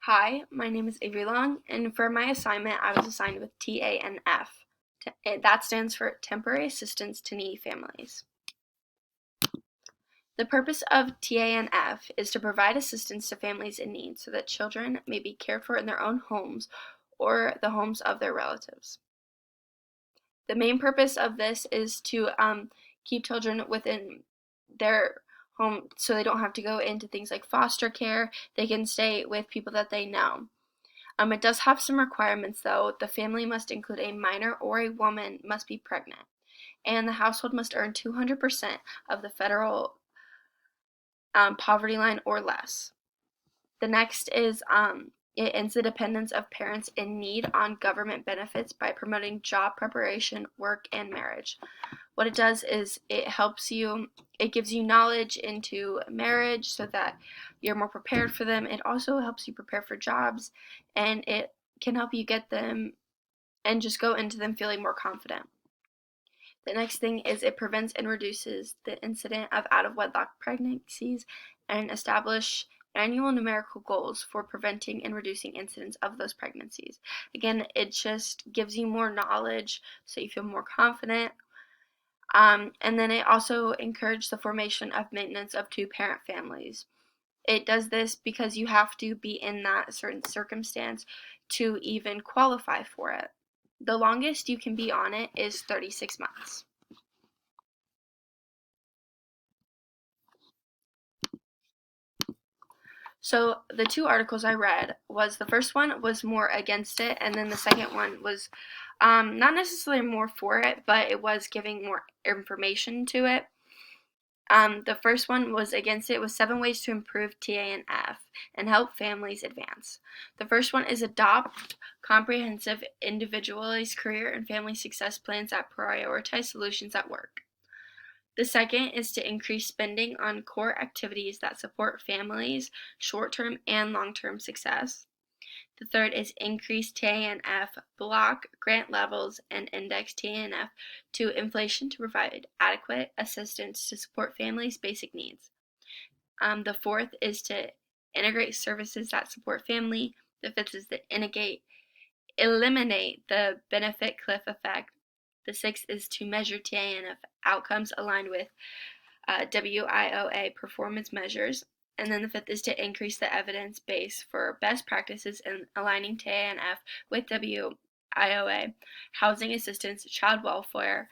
Hi, my name is Avery Long, and for my assignment, I was assigned with TANF. That stands for Temporary Assistance to Needy Families. The purpose of TANF is to provide assistance to families in need so that children may be cared for in their own homes or the homes of their relatives. The main purpose of this is to keep children within their home so they don't have to go into things like foster care. They can stay with people that they know. It does have some requirements though. The family must include a minor or a woman must be pregnant, and the household must earn 200% of the federal poverty line or less. The next is it ends the dependence of parents in need on government benefits by promoting job preparation, work, and marriage. What it does is it gives you knowledge into marriage so that you're more prepared for them. It also helps you prepare for jobs, and it can help you get them and just go into them feeling more confident. The next thing is it prevents and reduces the incidence of out-of-wedlock pregnancies and establish annual numerical goals for preventing and reducing incidence of those pregnancies. Again, it just gives you more knowledge so you feel more confident. And then it also encourages the formation of maintenance of two-parent families. It does this because you have to be in that certain circumstance to even qualify for it. The longest you can be on it is 36 months. So the two articles I read was the first one was more against it, and then the second one was not necessarily more for it, but it was giving more information to it. The first one was against it was 7 ways to improve TANF and help families advance. The first one is adopt comprehensive individualized career and family success plans that prioritize solutions at work. The second is to increase spending on core activities that support families' short-term and long-term success. The third is increase TANF block grant levels and index TANF to inflation to provide adequate assistance to support families' basic needs. The fourth is to integrate services that support family. The fifth is to eliminate the benefit cliff effect. The sixth is to measure TANF outcomes aligned with WIOA performance measures. And then the fifth is to increase the evidence base for best practices in aligning TANF with WIOA, housing assistance, child welfare,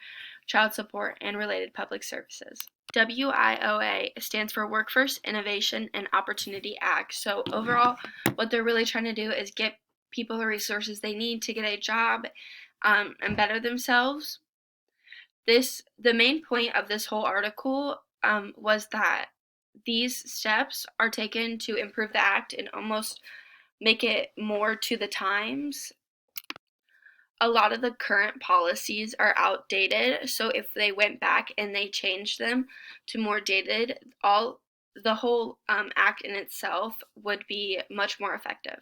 child support, and related public services. WIOA stands for Workforce Innovation and Opportunity Act. So overall, what they're really trying to do is get people the resources they need to get a job and better themselves. The main point of this whole article was that these steps are taken to improve the act and almost make it more to the times. A lot of the current policies are outdated, so if they went back and they changed them to more dated, the whole act in itself would be much more effective.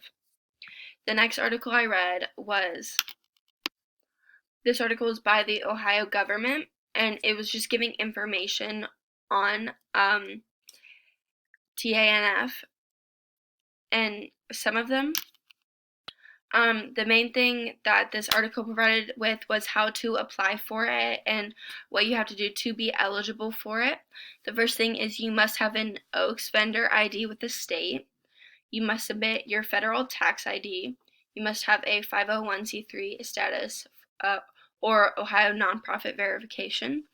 The next article I read was this article is by the Ohio government, and it was just giving information on TANF and some of them. The main thing that this article provided with was how to apply for it and what you have to do to be eligible for it. The first thing is you must have an Oaks vendor ID with the state. You must submit your federal tax ID. You must have a 501c3 status or Ohio nonprofit verification.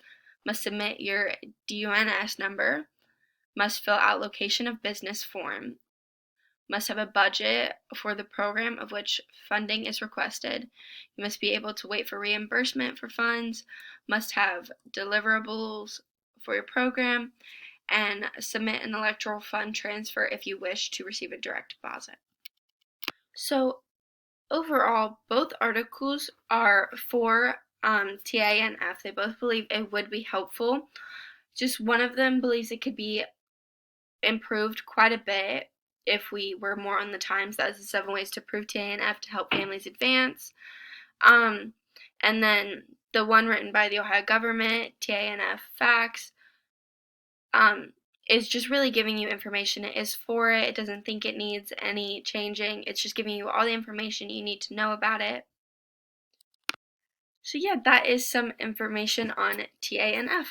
Must submit your DUNS number. Must fill out location of business form. Must have a budget for the program of which funding is requested. You must be able to wait for reimbursement for funds. Must have deliverables for your program, and submit an electoral fund transfer if you wish to receive a direct deposit. So overall, both articles are for TANF. They both believe it would be helpful. Just one of them believes it could be improved quite a bit if we were more on the times. That's the 7 ways to prove TANF to help families advance. And then the one written by the Ohio government, TANF facts, is just really giving you information. It is for it. It doesn't think it needs any changing. It's just giving you all the information you need to know about it. So yeah, that is some information on TANF.